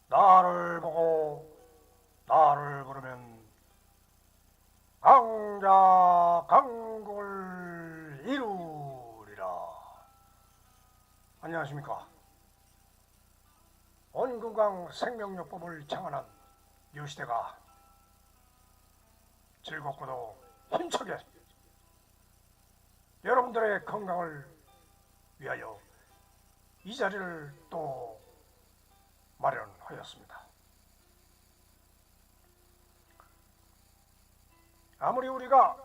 나를 보고 나를 부르면 강자 강국을 이루리라. 안녕하십니까. 온건강 생명요법을 창안한 유시대가 즐겁고도 힘차게 여러분들의 건강을 위하여 이 자리를 또 마련하였습니다. 아무리 우리가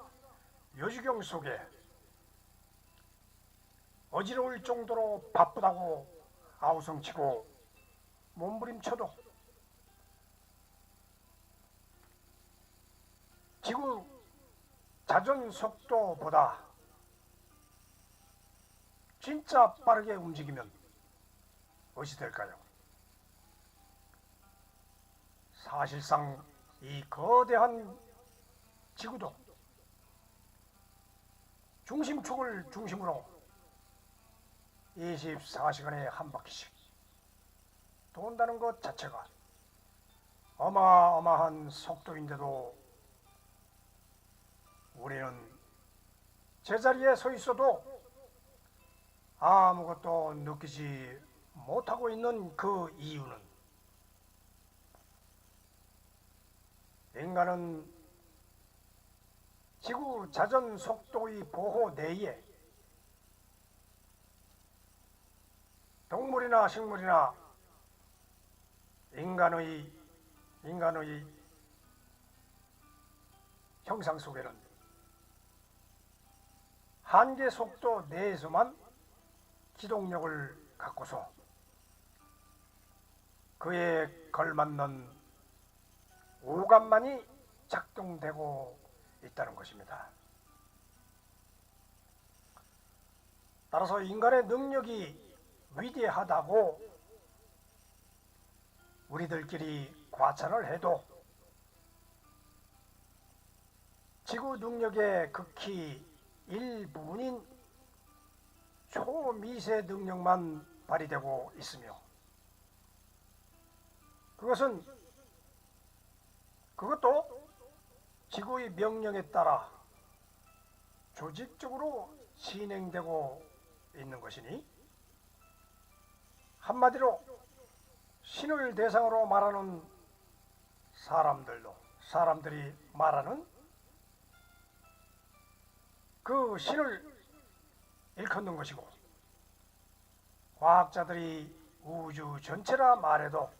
요지경 속에 어지러울 정도로 바쁘다고 아우성치고 몸부림쳐도 지구 자전 속도보다 진짜 빠르게 움직이면 무엇이 될까요? 사실상 이 거대한 지구도 중심축을 중심으로 24시간에 한 바퀴씩 돈다는 것 자체가 어마어마한 속도인데도 우리는 제자리에 서 있어도 아무것도 느끼지 못하고 있는 그 이유는 인간은 지구 자전 속도의 보호 내에 동물이나 식물이나 인간의 형상 속에는 한계 속도 내에서만 기동력을 갖고서 그에 걸맞는 오감만이 작동되고 있다는 것입니다. 따라서 인간의 능력이 위대하다고 우리들끼리 과찬을 해도 지구 능력의 극히 일부분인 초미세 능력만 발휘되고 있으며 그것도 지구의 명령에 따라 조직적으로 진행되고 있는 것이니 한마디로 신을 대상으로 말하는 사람들이 말하는 그 신을 일컫는 것이고 과학자들이 우주 전체라 말해도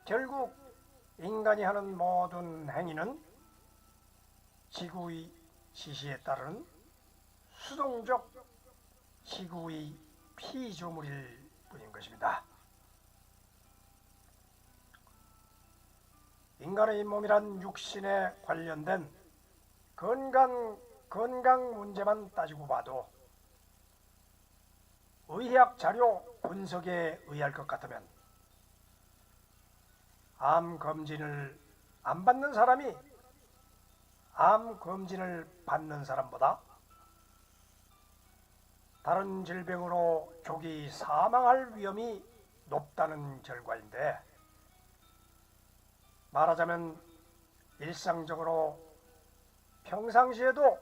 결국 인간이 하는 모든 행위는 지구의 지시에 따르는 수동적 지구의 피조물일 뿐인 것입니다. 인간의 몸이란 육신에 관련된 건강 문제만 따지고 봐도 의학 자료 분석에 의할 것 같으면 암 검진을 안 받는 사람이 암 검진을 받는 사람보다 다른 질병으로 조기 사망할 위험이 높다는 결과인데, 말하자면 일상적으로 평상시에도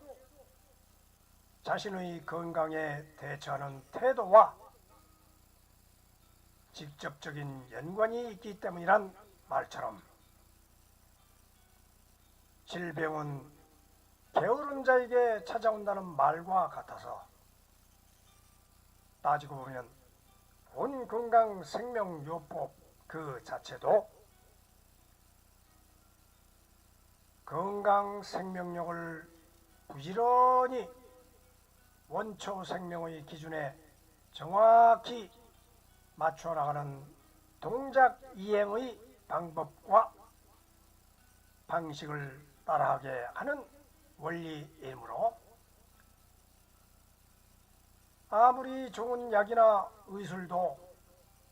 자신의 건강에 대처하는 태도와 직접적인 연관이 있기 때문이란 말처럼 질병은 게으른 자에게 찾아온다는 말과 같아서 따지고 보면 온건강생명요법 그 자체도 건강생명력을 부지런히 원초생명의 기준에 정확히 맞춰 나가는 동작 이행의 방법과 방식을 따라하게 하는 원리이므로 아무리 좋은 약이나 의술도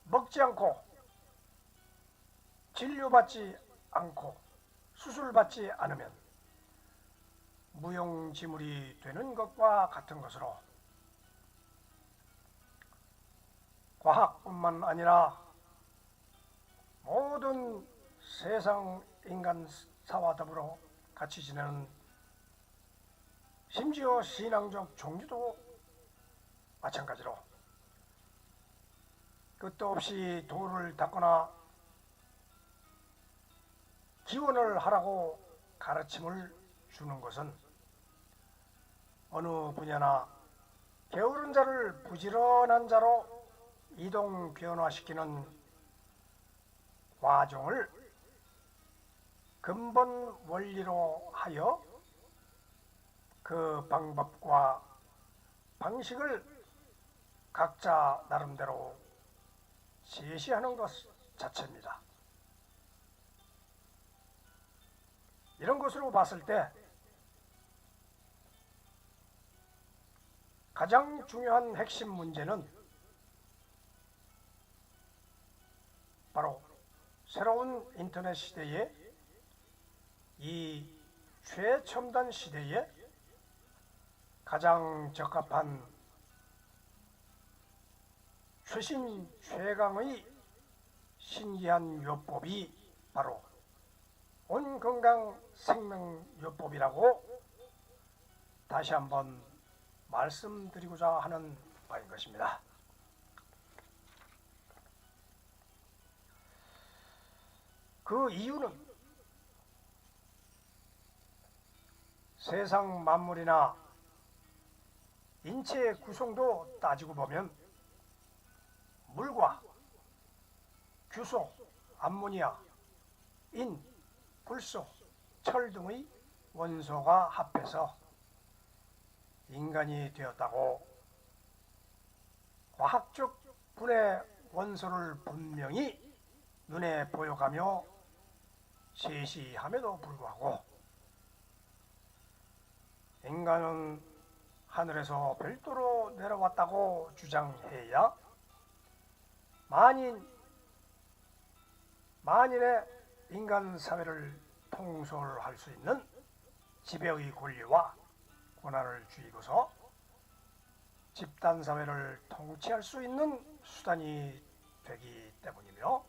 먹지 않고 진료받지 않고 수술받지 않으면 무용지물이 되는 것과 같은 것으로 과학뿐만 아니라 모든 세상 인간사와 더불어 같이 지내는 심지어 신앙적 종교도 마찬가지로 끝도 없이 도를 닦거나 기원을 하라고 가르침을 주는 것은 어느 분야나 게으른 자를 부지런한 자로 이동 변화시키는 과정을 근본 원리로 하여 그 방법과 방식을 각자 나름대로 제시하는 것 자체입니다. 이런 것으로 봤을 때 가장 중요한 핵심 문제는 바로 새로운 인터넷 시대에 이 최첨단 시대에 가장 적합한 최신 최강의 신기한 요법이 바로 온건강 생명요법이라고 다시 한번 말씀드리고자 하는 바인 것입니다. 그 이유는 세상 만물이나 인체의 구성도 따지고 보면 물과 규소, 암모니아, 인, 불소, 철 등의 원소가 합해서 인간이 되었다고 과학적 분해 원소를 분명히 눈에 보여가며 제시함에도 불구하고 인간은 하늘에서 별도로 내려왔다고 주장해야 만인의 인간 사회를 통솔할 수 있는 지배의 권리와 권한을 쥐고서 집단 사회를 통치할 수 있는 수단이 되기 때문이며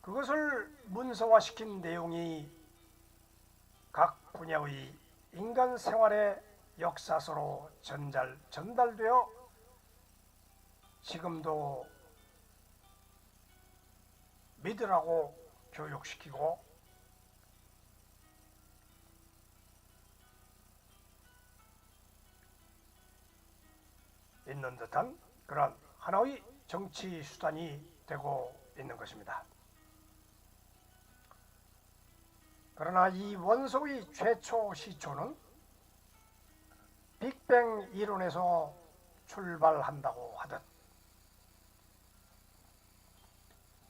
그것을 문서화시킨 내용이 각 분야의 인간 생활의 역사서로 전달되어 지금도 믿으라고 교육시키고 있는 듯한 그런 하나의 정치 수단이 되고 있는 것입니다. 그러나 이 원소의 최초 시초는 빅뱅 이론에서 출발한다고 하듯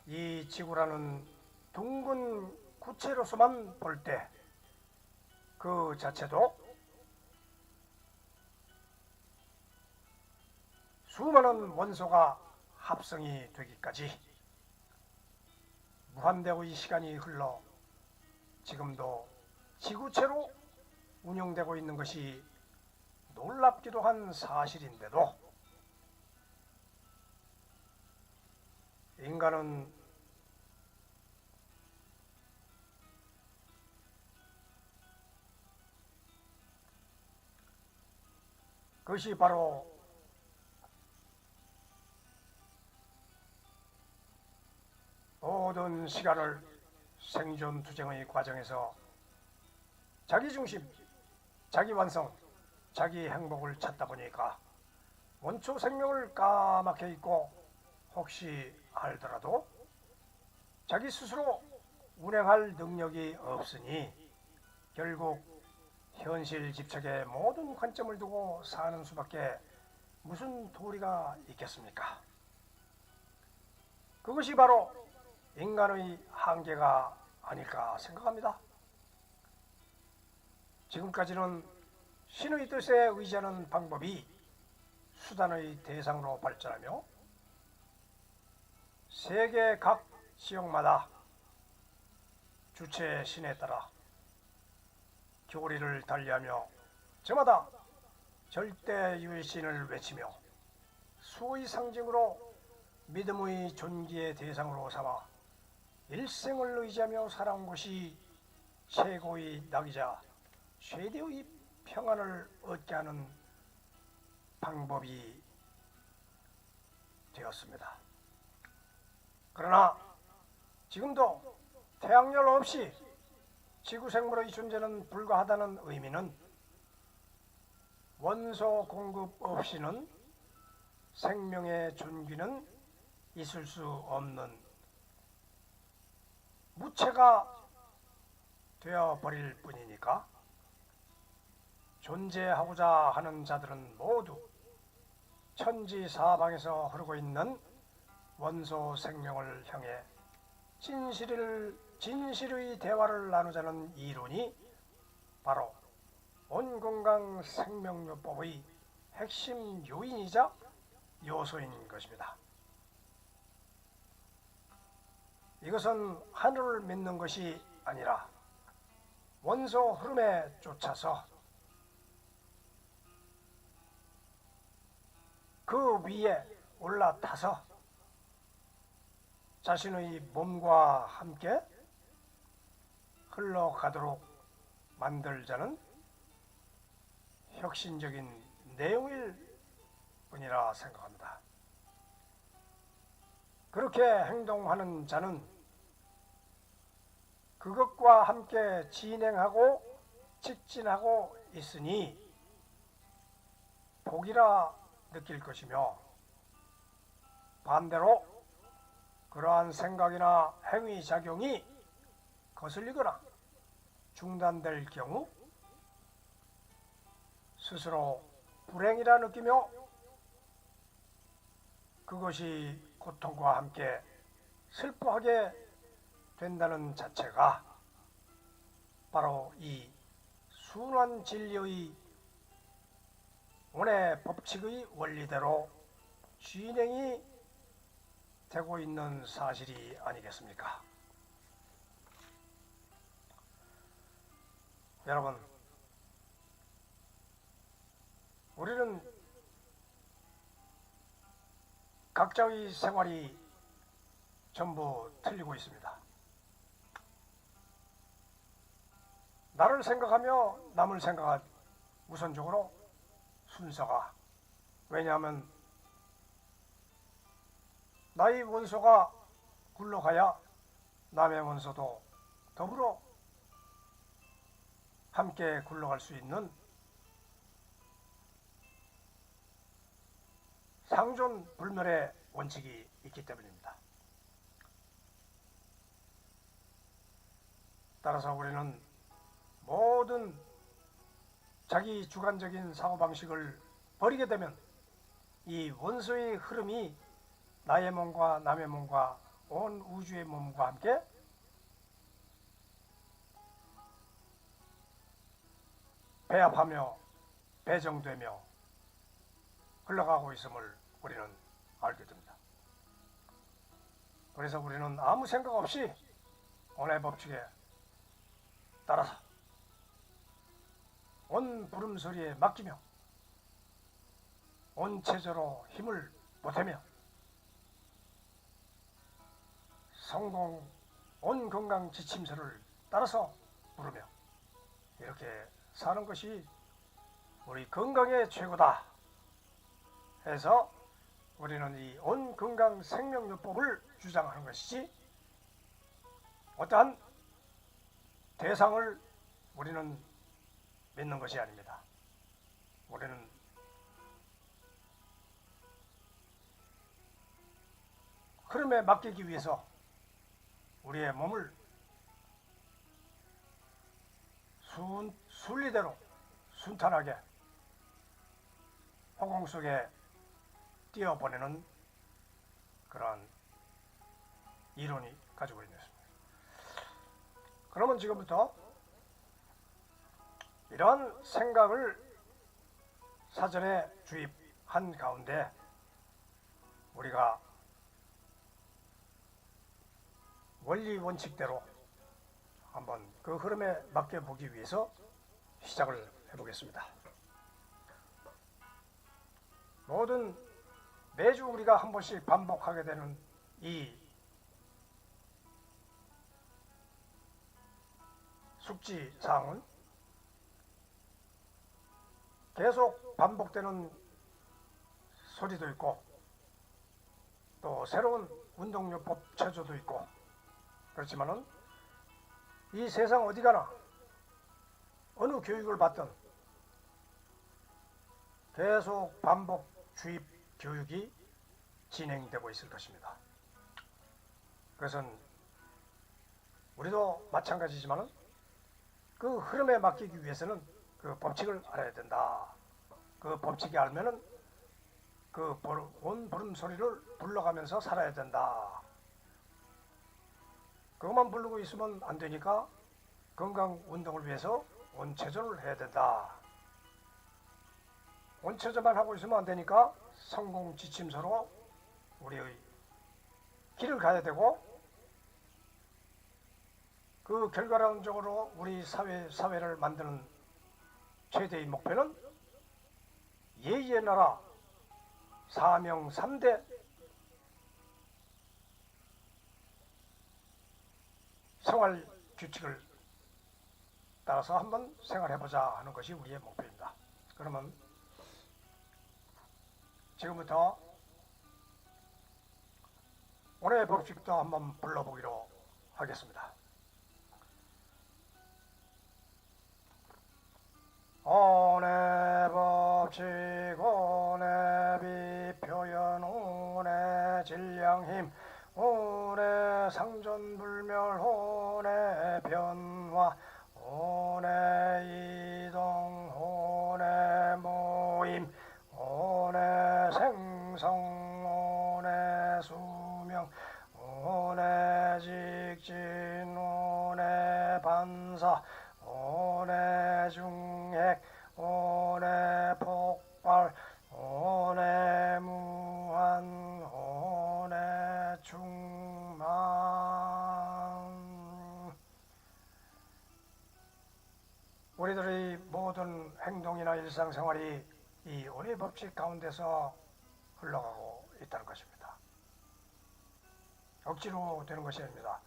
이 지구라는 둥근 구체로서만 볼 때 그 자체도 수많은 원소가 합성이 되기까지 무한대의 시간이 흘러 지금도 지구체로 운영되고 있는 것이 놀랍기도 한 사실인데도 인간은 그것이 바로 모든 시간을 생존 투쟁의 과정에서 자기 중심, 자기 완성, 자기 행복을 찾다 보니까 원초 생명을 까맣게 잊고 혹시 알더라도 자기 스스로 운행할 능력이 없으니 결국 현실 집착에 모든 관점을 두고 사는 수밖에 무슨 도리가 있겠습니까? 그것이 바로 인간의 한계가 아닐까 생각합니다. 지금까지는 신의 뜻에 의지하는 방법이 수단의 대상으로 발전하며 세계 각 지역마다 주체 신에 따라 교리를 달리하며 저마다 절대유의 신을 외치며 수의 상징으로 믿음의 존귀의 대상으로 삼아 일생을 의지하며 살아온 것이 최고의 낙이자 최대의 평안을 얻게 하는 방법이 되었습니다. 그러나 지금도 태양열 없이 지구생물의 존재는 불가하다는 의미는 원소 공급 없이는 생명의 존귀는 있을 수 없는 무체가 되어버릴 뿐이니까 존재하고자 하는 자들은 모두 천지사방에서 흐르고 있는 원소 생명을 향해 진실의 대화를 나누자는 이론이 바로 온건강 생명요법의 핵심 요인이자 요소인 것입니다. 이것은 하늘을 믿는 것이 아니라 원소 흐름에 쫓아서 그 위에 올라타서 자신의 몸과 함께 흘러가도록 만들자는 혁신적인 내용일 뿐이라 생각합니다. 그렇게 행동하는 자는 그것과 함께 진행하고 직진하고 있으니 복이라 느낄 것이며, 반대로 그러한 생각이나 행위 작용이 거슬리거나 중단될 경우 스스로 불행이라 느끼며 그것이 고통과 함께 슬퍼하게 된다는 자체가 바로 이 순환 진리의 원의 법칙의 원리대로 진행이 되고 있는 사실이 아니겠습니까? 여러분, 우리는 각자의 생활이 전부 틀리고 있습니다. 나를 생각하며 남을 생각할 우선적으로 순서가, 왜냐하면 나의 원소가 굴러가야 남의 원소도 더불어 함께 굴러갈 수 있는 상존 불멸의 원칙이 있기 때문입니다. 따라서 우리는 모든 자기 주관적인 사고방식을 버리게 되면 이 원소의 흐름이 나의 몸과 남의 몸과 온 우주의 몸과 함께 배합하며 배정되며 흘러가고 있음을 우리는 알게 됩니다. 그래서 우리는 아무 생각 없이 원의 법칙에 따라서 온 부름소리에 맡기며 온 체제로 힘을 보태며 성공 온 건강 지침서를 따라서 부르며 이렇게 사는 것이 우리 건강의 최고다 해서 우리는 이 온 건강 생명요법을 주장하는 것이지, 어떠한 대상을 우리는 믿는 것이 아닙니다. 우리는 흐름에 맡기기 위해서 우리의 몸을 순리대로 순탄하게 허공 속에 띄어보내는 그러한 이론이 가지고 있는 것입니다. 그러면 지금부터 이러한 생각을 사전에 주입한 가운데 우리가 원리 원칙대로 한번 그 흐름에 맡겨보기 위해서 시작을 해보겠습니다. 모든 매주 우리가 한 번씩 반복하게 되는 이 숙지 사항은 계속 반복되는 소리도 있고 또 새로운 운동요법 체조도 있고 그렇지만은 이 세상 어디 가나 어느 교육을 받든 계속 반복 주입 교육이 진행되고 있을 것입니다. 그것은 우리도 마찬가지지만은 그 흐름에 맡기기 위해서는 그 법칙을 알아야 된다. 그 법칙이 알면은 그 온 부름소리를 불러가면서 살아야 된다. 그것만 부르고 있으면 안 되니까 건강 운동을 위해서 원체조를 해야 된다. 원체조만 하고 있으면 안 되니까 성공 지침서로 우리의 길을 가야 되고 그 결과론적으로 우리 사회를 만드는 최대의 목표는 예의의 나라 사명 3대 생활 규칙을 따라서 한번 생활해보자 하는 것이 우리의 목표입니다. 그러면 지금부터 오늘의 법칙도 한번 불러보기로 하겠습니다. 오늘 법칙 오늘 비표현 오늘 질량힘 오늘 상존불멸 오늘 변화 오늘 이동 오늘 모임 오늘 생성 오늘 수명 오늘 직진 오늘 반사 오늘 중핵 오늘 폭발 오늘 무한 오늘 충만. 우리들의 모든 행동이나 일상생활이 이 오늘 법칙 가운데서 흘러가고 있다는 것입니다. 억지로 되는 것이 아닙니다.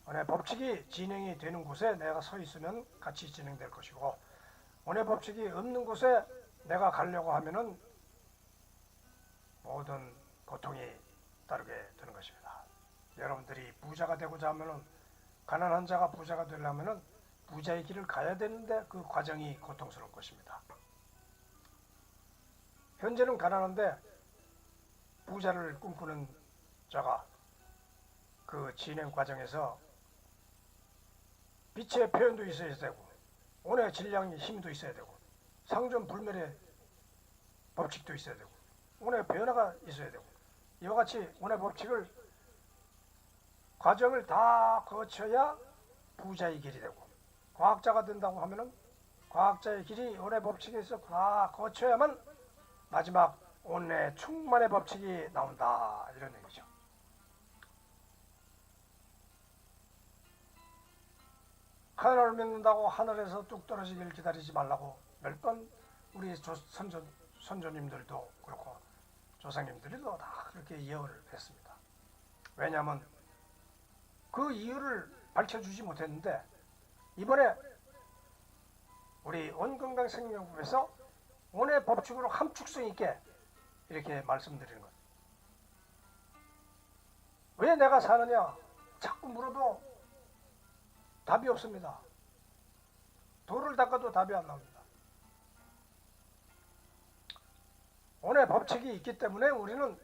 오늘 법칙이 진행이 되는 곳에 내가 서 있으면 같이 진행될 것이고 오늘 법칙이 없는 곳에 내가 가려고 하면은 모든 고통이 따르게 되는 것입니다. 여러분들이 부자가 되고자 하면은 가난한 자가 부자가 되려면은 부자의 길을 가야 되는데 그 과정이 고통스러울 것입니다. 현재는 가난한데 부자를 꿈꾸는 자가 그 진행 과정에서 빛의 표현도 있어야 되고 오늘 질량의 힘도 있어야 되고 상존 불멸의 법칙도 있어야 되고 오늘 변화가 있어야 되고 이와 같이 오늘 법칙을 과정을 다 거쳐야 부자의 길이 되고 과학자가 된다고 하면은 과학자의 길이 오늘 법칙에서 다 거쳐야만 마지막 오늘 충만의 법칙이 나온다 이런 얘기죠. 하늘을 믿는다고 하늘에서 뚝 떨어지길 기다리지 말라고 몇 번 우리 선조님들도 그렇고 조상님들도 다 그렇게 예언을 했습니다. 왜냐하면 그 이유를 밝혀주지 못했는데 이번에 우리 온건강생명법에서 오늘 법칙으로 함축성 있게 이렇게 말씀드리는 것. 왜 내가 사느냐 자꾸 물어도 답이 없습니다. 돌을 닦아도 답이 안 나옵니다. 오늘 법칙이 있기 때문에 우리는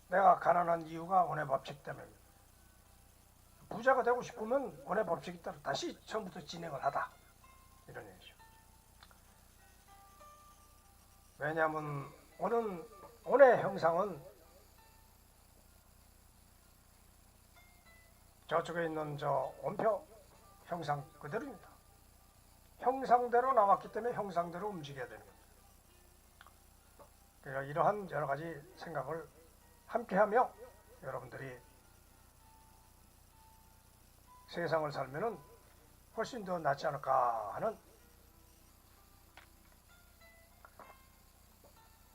내가 가난한 이유가 오늘 법칙 때문에 부자가 되고 싶으면 오늘 법칙에 따라 다시 처음부터 진행을 하다 이런 얘기죠. 왜냐하면 오늘 형상은 저쪽에 있는 저 원표 형상 그대로입니다. 형상대로 나왔기 때문에 형상대로 움직여야 되는 겁니다. 그러니까 이러한 여러 가지 생각을 함께하며 여러분들이 세상을 살면은 훨씬 더 낫지 않을까 하는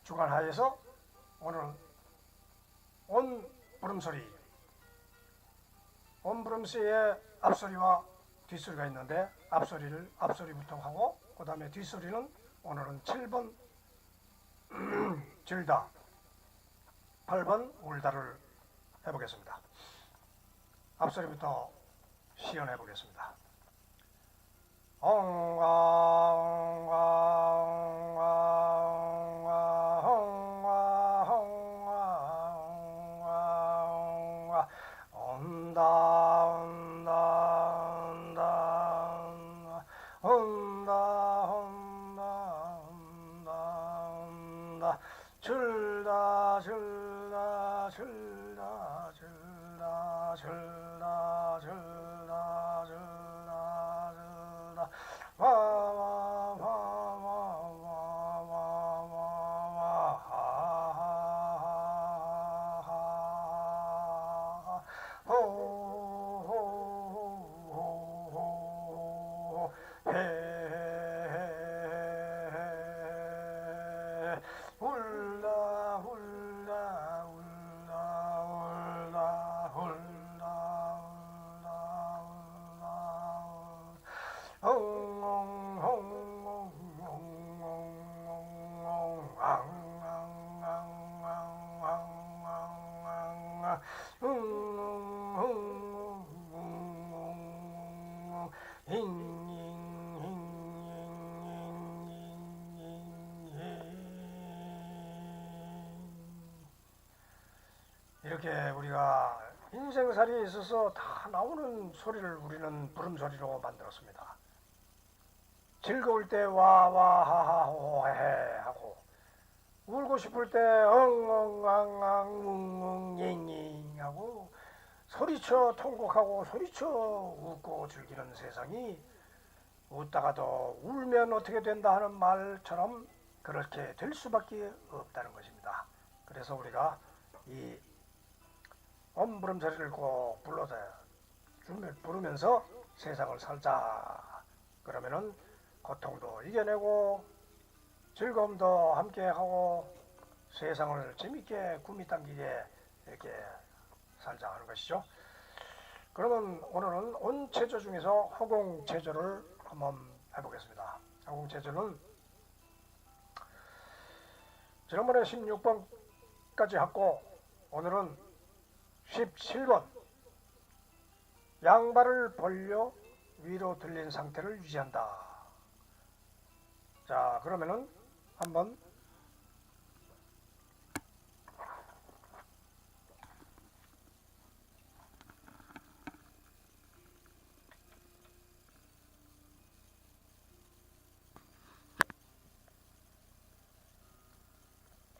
주관하에서 오늘은 온 부름소리, 온 부름소리에 앞소리와 뒷소리가 있는데 앞소리부터 하고 그 다음에 뒷소리는 오늘은 7번 질다, 8번 울다를 해보겠습니다. 앞소리부터 시연해 보겠습니다. 엉아 엉아 엉아 엉아 엉아 엉아 온다 온다 온다 온다 온다 온다 온다 줄다 줄다 줄다 줄다 줄다 줄다 줄다 이렇게 우리가 인생살이에 있어서 다 나오는 소리를 우리는 부름소리로 만들었습니다. 즐거울 때 와와하하 호해 하고, 울고 싶을 때 엉엉앙앙 웅웅잉잉 하고, 소리쳐 통곡하고 소리쳐 웃고 즐기는 세상이 웃다가도 울면 어떻게 된다 하는 말처럼 그렇게 될 수밖에 없다는 것입니다. 그래서 우리가 이 엄부름소리를 꼭 불러서 부르면서 세상을 살자. 그러면은 고통도 이겨내고 즐거움도 함께하고 세상을 재밌게 구미 당기게 이렇게 살자 하는 것이죠. 그러면 오늘은 온체조 중에서 허공체조를 한번 해보겠습니다. 허공체조는 지난번에 16번까지 했고 오늘은 17번 양발을 벌려 위로 들린 상태를 유지한다. 자, 그러면은 한번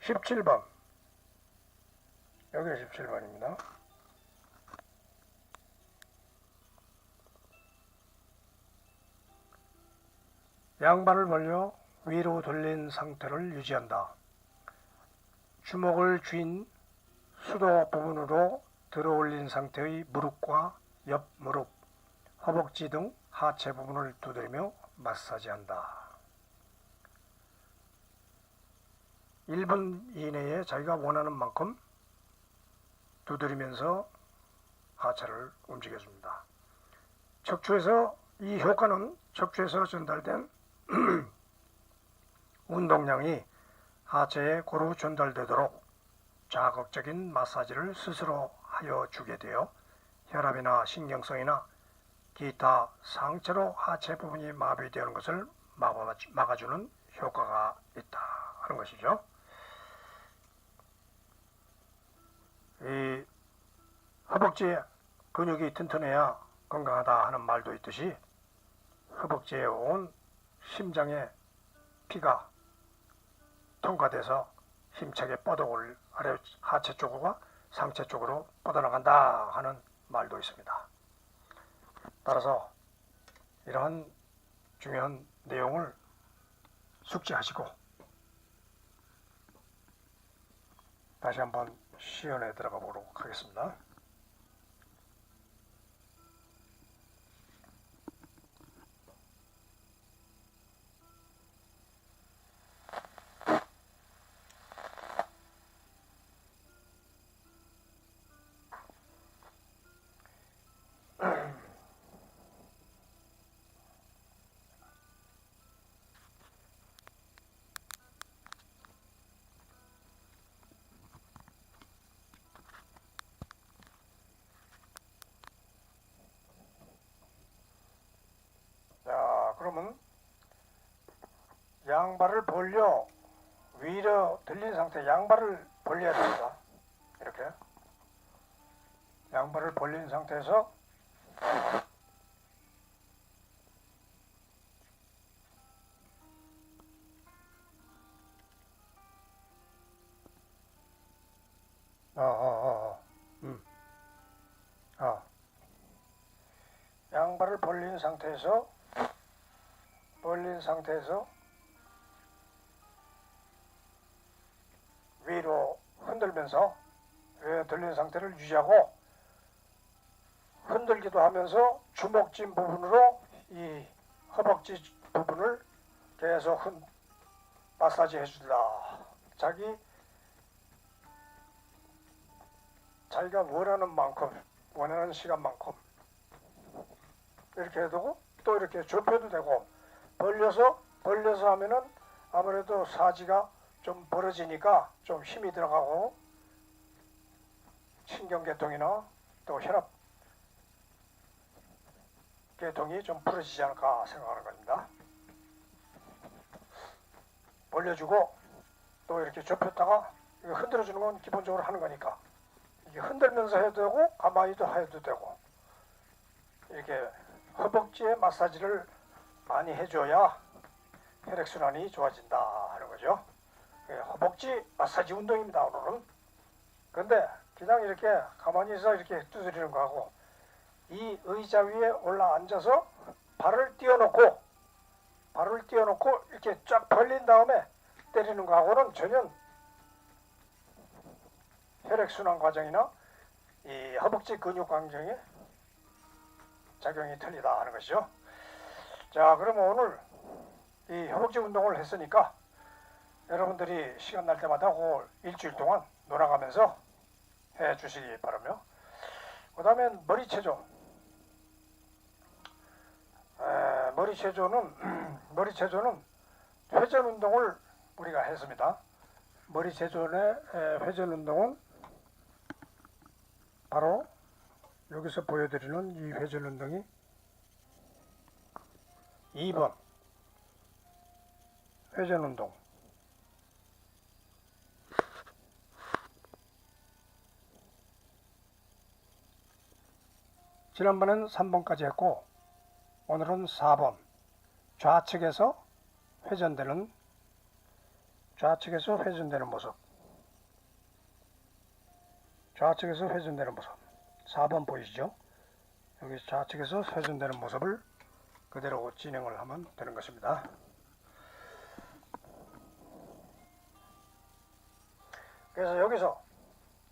17번, 여기가 17번입니다. 양발을 벌려 위로 돌린 상태를 유지한다. 주먹을 쥔 수도 부분으로 들어 올린 상태의 무릎과 옆 무릎, 허벅지 등 하체 부분을 두드리며 마사지한다. 1분 이내에 자기가 원하는 만큼 두드리면서 하체를 움직여줍니다. 이 효과는 척추에서 전달된 운동량이 하체에 고루 전달되도록 자극적인 마사지를 스스로 하여 주게 되어 혈압이나 신경성이나 기타 상체로 하체 부분이 마비되는 것을 막아주는 효과가 있다 하는 것이죠. 이 허벅지에 근육이 튼튼해야 건강하다 하는 말도 있듯이 허벅지에 온 심장에 피가 통과돼서 힘차게 뻗어올 하체 쪽과 상체 쪽으로 뻗어나간다 하는 말도 있습니다. 따라서 이러한 중요한 내용을 숙지하시고 다시 한번 시연에 들어가 보도록 하겠습니다. 양발을 벌려 위로 들린 상태, 양발을 벌려야 됩니다. 이렇게 양발을 벌린 상태에서 양발을 벌린 상태에서 위로 흔들면서 들린 상태를 유지하고, 흔들기도 하면서 주먹진 부분으로 이 허벅지 부분을 계속 마사지 해준다. 자기가 원하는 만큼, 원하는 시간만큼 이렇게 해도 되고, 또 이렇게 좁혀도 되고, 벌려서 하면은 아무래도 사지가 좀 벌어지니까 좀 힘이 들어가고 신경계통이나 또 혈압계통이 좀 풀어지지 않을까 생각하는 겁니다. 벌려주고 또 이렇게 좁혔다가 흔들어주는 건 기본적으로 하는 거니까, 이게 흔들면서 해도 되고 가만히도 해도 되고, 이렇게 허벅지에 마사지를 많이 해줘야 혈액순환이 좋아진다 하는 거죠. 허벅지 마사지 운동입니다, 오늘은. 근데 그냥 이렇게 가만히 있어 이렇게 두드리는 거하고, 이 의자 위에 올라 앉아서 발을 띄워놓고 이렇게 쫙 벌린 다음에 때리는 거하고는 전혀 혈액순환 과정이나 이 허벅지 근육 강정에 작용이 틀리다 하는 것이죠. 자, 그러면 오늘 이 허벅지 운동을 했으니까 여러분들이 시간 날 때마다 그 일주일 동안 놀아가면서 해 주시기 바라며, 그 다음엔 머리체조. 머리체조는 회전 운동을 우리가 했습니다. 머리체조의 회전 운동은 바로 여기서 보여드리는 이 회전 운동이 2번 회전 운동. 지난번엔 3번까지 했고, 오늘은 4번 좌측에서 회전되는 모습. 4번 보이시죠? 여기 좌측에서 회전되는 모습을 그대로 진행을 하면 되는 것입니다. 그래서 여기서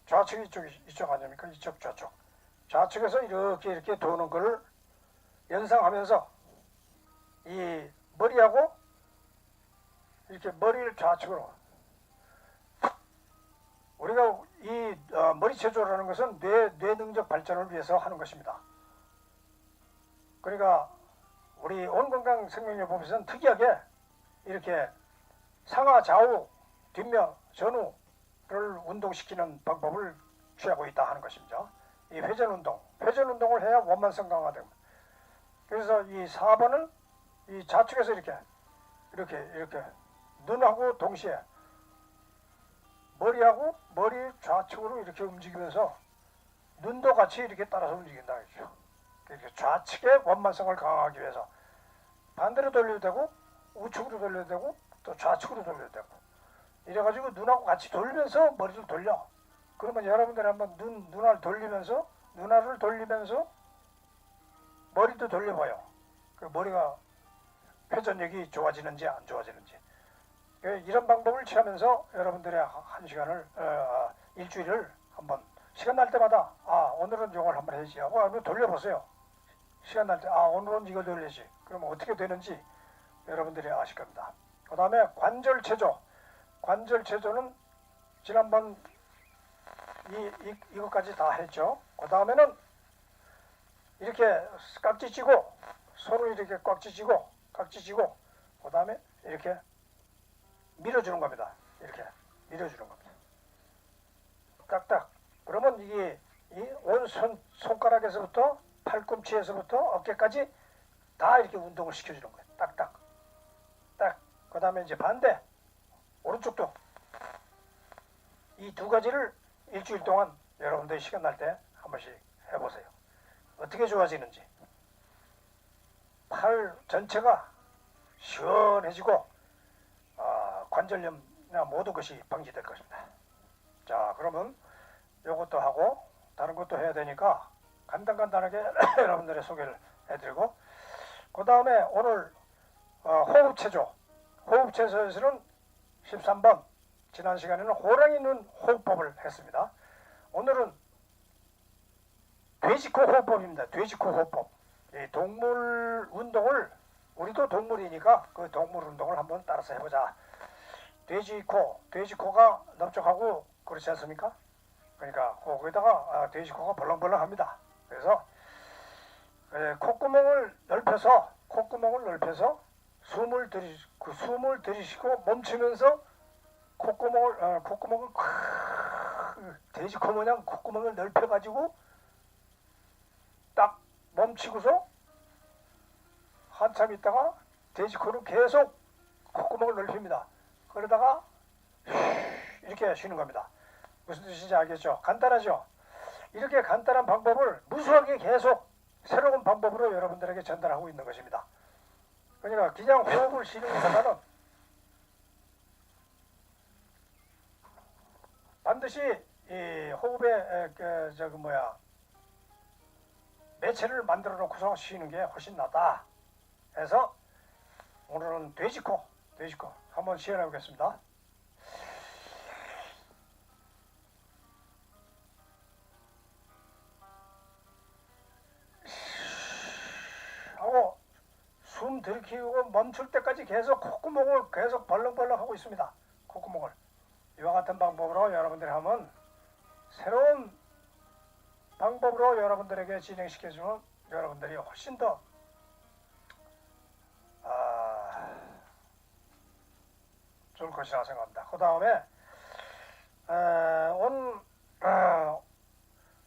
좌측 이쪽 아닙니까? 이쪽 좌측. 좌측에서 이렇게 도는 것을 연상하면서 이 머리하고 이렇게 머리를 좌측으로, 우리가 이 머리 체조라는 것은 뇌 능력 발전을 위해서 하는 것입니다. 그러니까 우리 온건강 생명요법에서는 특이하게 이렇게 상하 좌우 뒷면 전후를 운동시키는 방법을 취하고 있다 하는 것입니다. 이 회전 운동을 해야 원만성 강화됩니다. 그래서 이 4번은 이 좌측에서 이렇게 눈하고 동시에 머리하고 머리 좌측으로 이렇게 움직이면서 눈도 같이 이렇게 따라서 움직인다 했죠. 이렇게 좌측의 원만성을 강화하기 위해서 반대로 돌려도 되고 우측으로 돌려도 되고 또 좌측으로 돌려도 되고, 이래가지고 눈하고 같이 돌면서 머리를 돌려. 그러면 여러분들이 한번 눈알을 돌리면서 머리도 돌려봐요. 그 머리가 회전력이 좋아지는지 안 좋아지는지. 이런 방법을 취하면서 여러분들의 한 시간을 일주일을 한번 시간 날 때마다 오늘은 이걸 한번 해야지 하고 한번 돌려보세요. 시간 날 때 오늘은 이걸 돌려야지. 그러면 어떻게 되는지 여러분들이 아실 겁니다. 그 다음에 관절체조는 지난번 이것까지 다 했죠. 그 다음에는 이렇게 깍지 쥐고 손을 이렇게 깍지 쥐고 그 다음에 이렇게 밀어주는 겁니다. 이렇게 밀어주는 겁니다. 딱딱. 그러면 이게 온 손가락에서부터 팔꿈치에서부터 어깨까지 다 이렇게 운동을 시켜주는 거예요. 딱딱. 딱. 그 그 다음에 이제 반대 오른쪽도 이 두 가지를 일주일 동안 여러분들이 시간 날 때 한 번씩 해보세요. 어떻게 좋아지는지. 팔 전체가 시원해지고 관절염이나 모든 것이 방지될 것입니다. 자, 그러면 이것도 하고 다른 것도 해야 되니까 간단하게 여러분들의 소개를 해드리고, 그 다음에 오늘 호흡체조, 호흡체조에서는 13번 지난 시간에는 호랑이 눈 호흡법을 했습니다. 오늘은 돼지코 호흡법입니다. 돼지코 호흡법. 이 동물 운동을, 우리도 동물이니까 그 동물 운동을 한번 따라서 해보자. 돼지코가 넓적하고 그렇지 않습니까? 그러니까 거기다가 돼지코가 벌렁벌렁합니다. 그래서 콧구멍을 넓혀서 숨을 들이쉬고 멈추면서 콧구멍을 돼지코 모양 콧구멍을 넓혀가지고 딱 멈추고서 한참 있다가 돼지코를 계속 콧구멍을 넓힙니다. 그러다가 이렇게 쉬는 겁니다. 무슨 뜻인지 알겠죠? 간단하죠? 이렇게 간단한 방법을 무수하게 계속 새로운 방법으로 여러분들에게 전달하고 있는 것입니다. 그러니까 그냥 호흡을 쉬는 것보다는 반드시 이 호흡의 매체를 만들어 놓고서 쉬는 게 훨씬 낫다 해서 오늘은 돼지코 한번 시연해 보겠습니다. 하고 숨 들이키고 멈출 때까지 계속 콧구멍을 계속 벌렁벌렁 하고 있습니다. 콧구멍을 이와 같은 방법으로 여러분들이 하면 새로운 방법으로 여러분들에게 진행시켜주면 여러분들이 훨씬 더 좋을 것이라 생각합니다. 그 다음에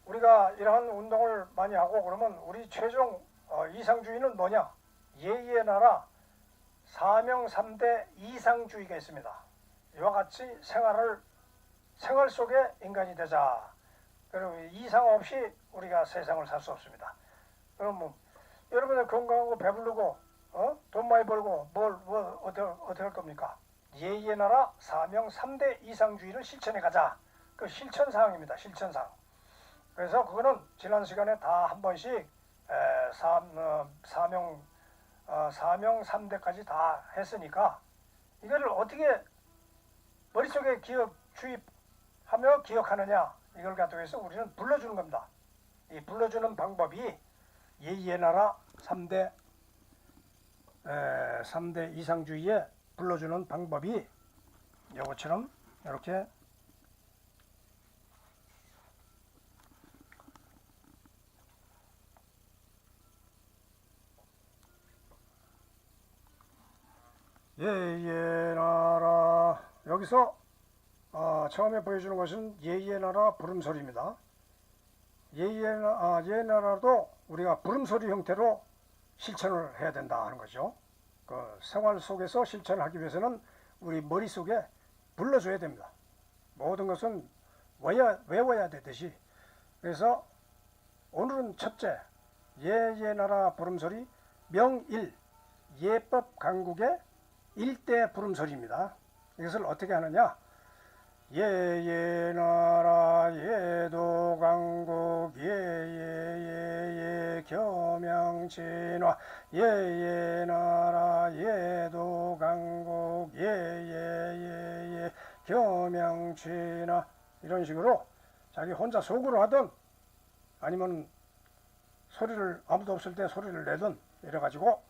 우리가 이러한 운동을 많이 하고 그러면 우리 최종 이상주의는 뭐냐? 예의의 나라 사명 3대 이상주의가 있습니다. 이와 같이 생활 속에 인간이 되자. 그리고 이상 없이 우리가 세상을 살 수 없습니다. 그럼 뭐 여러분들 건강하고 배부르고 돈 많이 벌고 어떻게 할 겁니까? 예의의 나라 사명 3대 이상주의를 실천해 가자. 그 실천사항입니다. 실천사항. 그래서 그거는 지난 시간에 다 한 번씩 사명 3대까지 다 했으니까 이거를 어떻게 머릿속에 주입하며 기억하느냐, 이걸 가지고 해서 우리는 불러주는 겁니다. 이 불러주는 방법이 예의의 나라 3대 이상주의에 불러주는 방법이 요것처럼 이렇게 예의의 나라, 여기서 처음에 보여주는 것은 예의의 나라 부름소리입니다. 예의의 나라도 우리가 부름소리 형태로 실천을 해야 된다 하는 거죠. 그 생활 속에서 실천하기 위해서는 우리 머릿속에 불러줘야 됩니다. 모든 것은 외워야 되듯이. 그래서 오늘은 첫째, 예의 나라 부름소리 명일, 예법 강국의 일대 부름소리입니다. 이것을 어떻게 하느냐? 예의 나라 예도 강국 예예예예 겸양친화 예의 나라 예도 강국 예예예예 겸양친화, 이런 식으로 자기 혼자 속으로 하든 아니면 소리를 아무도 없을 때 소리를 내든 이래가지고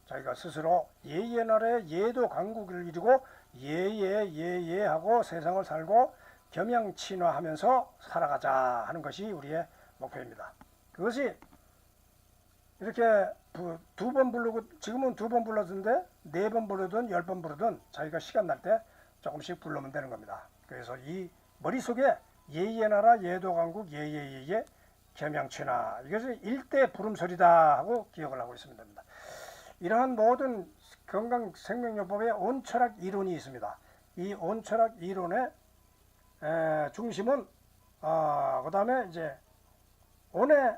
자기가 스스로 예의 나라의 예도 강국을 이루고 예예 하고 세상을 살고 겸양친화하면서 살아가자 하는 것이 우리의 목표입니다. 그것이 이렇게 두 번 부르고, 지금은 두 번 불러주는데 4번 부르든 10번 부르든 자기가 시간 날 때 조금씩 부르면 되는 겁니다. 그래서 이 머릿속에 예의 나라 예도 강국 예예예 겸양친화, 이것이 일대 부름소리다 하고 기억을 하고 있으면 됩니다. 이러한 모든 건강생명요법에 온철학 이론이 있습니다. 이 온철학 이론의 중심은 그 다음에 이제 온의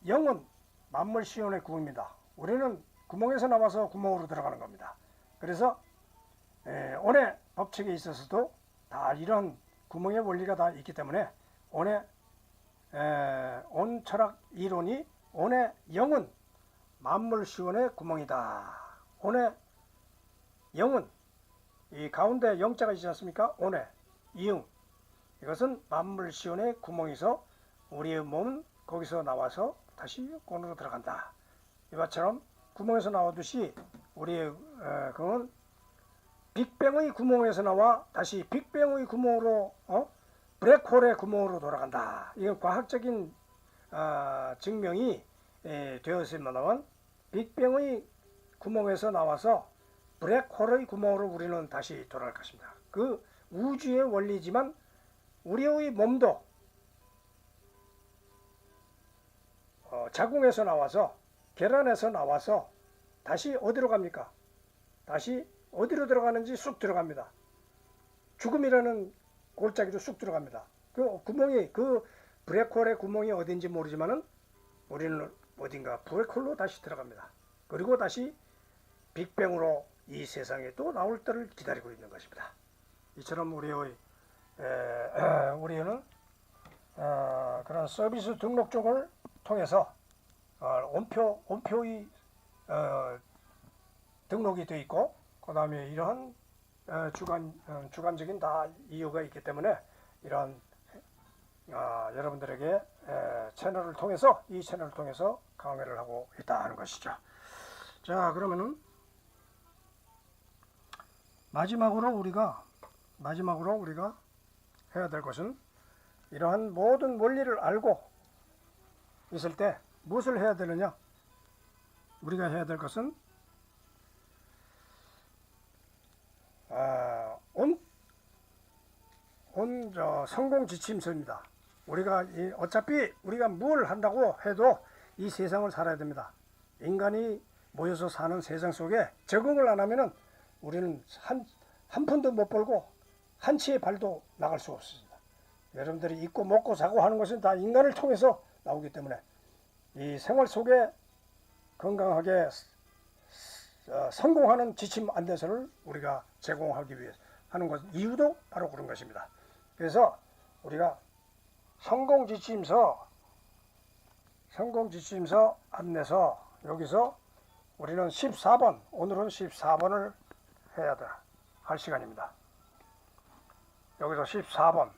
영은 만물시온의 구입니다. 우리는 구멍에서 나와서 구멍으로 들어가는 겁니다. 그래서 온의 법칙에 있어서도 다 이런 구멍의 원리가 다 있기 때문에 온의 온철학 이론이 온의 영은 만물시온의 구멍이다. 온의 영은 이 가운데 영자가 있지 않습니까? 온의 이응, 이것은 만물시온의 구멍에서 우리의 몸은 거기서 나와서 다시 온으로 들어간다. 이와처럼 구멍에서 나오듯이 우리의 그건 빅뱅의 구멍에서 나와 다시 빅뱅의 구멍으로 블랙홀의 구멍으로 돌아간다. 이건 과학적인 증명이 되었습니다만 빅뱅의 구멍에서 나와서 블랙홀의 구멍으로 우리는 다시 돌아갈 것입니다. 그 우주의 원리지만 우리의 몸도 자궁에서 나와서 계란에서 나와서 다시 어디로 갑니까? 다시 어디로 들어가는지 쑥 들어갑니다. 죽음이라는 골짜기로 쑥 들어갑니다. 그 구멍이 그 블랙홀의 구멍이 어딘지 모르지만은 우리는 어딘가 블랙홀로 다시 들어갑니다. 그리고 다시 빅뱅으로 이 세상에 또 나올 때를 기다리고 있는 것입니다. 이처럼 우리는 그런 서비스 등록증을 통해서 온표의 등록이 되어 있고 그 다음에 이러한 주관적인 다 이유가 있기 때문에 이러한 여러분들에게 채널을 통해서 이 채널을 통해서 강의를 하고 있다는 것이죠. 자, 그러면은 마지막으로 우리가 해야 될 것은 이러한 모든 원리를 알고 있을 때 무엇을 해야 되느냐? 우리가 해야 될 것은 성공 지침서입니다. 우리가 어차피 우리가 뭘 한다고 해도 이 세상을 살아야 됩니다. 인간이 모여서 사는 세상 속에 적응을 안 하면은 우리는 한 푼도 못 벌고 한 치의 발도 나갈 수 없습니다. 여러분들이 입고 먹고 사고 하는 것은 다 인간을 통해서 나오기 때문에 이 생활 속에 건강하게 성공하는 지침 안내서를 우리가 제공하기 위해 하는 것 이유도 바로 그런 것입니다. 그래서 우리가 성공 지침서 안내서 여기서 우리는 14번, 오늘은 14번을 해야 할 시간입니다. 여기서 14번.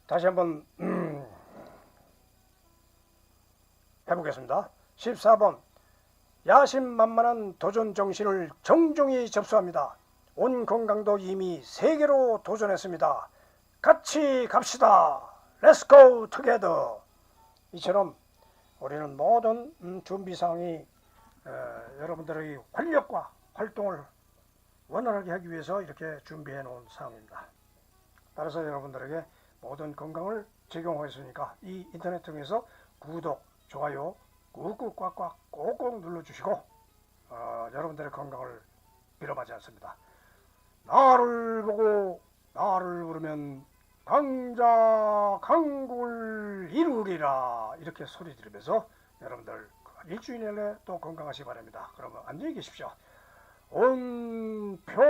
다시 한번 해보겠습니다. 14번. 야심만만한 도전 정신을 정중히 접수합니다. 온 건강도 이미 세계로 도전했습니다. 같이 갑시다. Let's go together. 이처럼 우리는 모든 준비사항이 여러분들의 활력과 활동을 원활하게 하기 위해서 이렇게 준비해 놓은 사항입니다. 따라서 여러분들에게 모든 건강을 제공하였으니까 이 인터넷 통해서 구독, 좋아요 꾹꾹 꽉꽉 꼭꼭 눌러주시고 여러분들의 건강을 빌어하지 않습니다. 나를 보고 나를 부르면 강자 강국을 이루리라 이렇게 소리 지르면서 여러분들 일주일 내내 또 건강하시기 바랍니다. 그러면 안녕히 계십시오. 온표